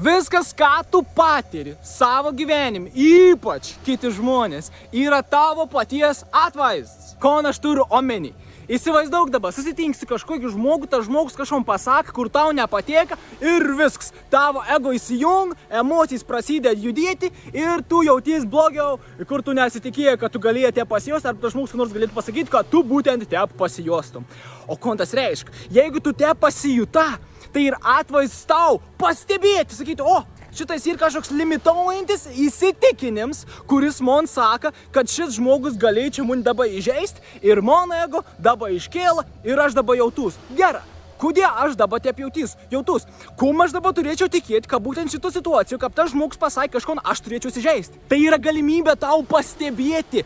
Viskas, ką tu patiri savo gyvenime, ypač kiti žmonės, yra tavo paties atvaizdas. Ko aš turiu omeny? Įsivaizduok dabar, susitinksi kažkokį žmogų, tas žmogus kažkom pasako, kur tau nepatieka ir viskas. Tavo ego įsijung, emocijos prasideda judėti ir tu jauties blogiau, kur tu nesitikėjai, kad tu galėjai pasijosti, ar tas žmogus nors galėtų pasakyti, kad tu būtent pasijostum. O ko tas reiškia? Jeigu tu pasijuta, tai ir atvaizdas tau pastebėti, sakyti, o, šitas ir kažkoks limituojantis įsitikinims, kuris man sako, kad šis žmogus galėčiau man dabar įžeisti ir mano ego dabar iškėla ir aš dabar jautus. Gerai. Kodėl aš dabar taip jautus? Kum aš dabar turėčiau tikėti, kad būtent šito situacijų, kad tas žmogus pasakė kažko, aš turėčiau įsižeisti. Tai yra galimybė tau pastebėti,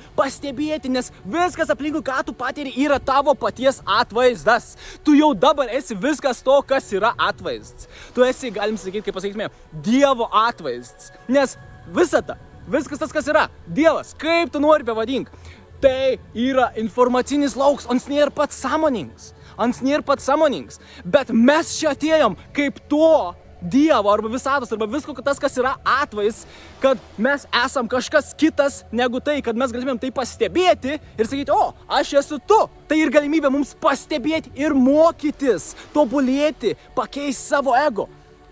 nes viskas aplinkui, ką tu patiri, yra tavo paties atvaizdas. Tu jau dabar esi viskas to, kas yra atvaizdas. Tu esi, galim sakyti, kaip pasakytume, Dievo atvaizdas. Nes viskas tas, kas yra, Dievas, kaip tu nori pavadink, tai yra informacinis lauks, ons nėra pats sąmoningas. Bet mes čia atėjom kaip to Dievo arba visatos arba visko tas, kas yra atvaizdas, kad mes esam kažkas kitas negu tai, kad mes galėtumėm tai pastebėti ir sakyti, o, aš esu tu. Tai ir galimybė mums pastebėti ir mokytis, tobulėti, pakeisti savo ego.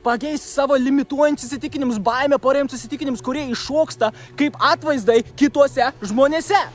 Pakeisti savo limituojančius įsitikinimus, baimę paremtus įsitikinimus, kurie iššoksta kaip atvaizdai kituose žmonėse.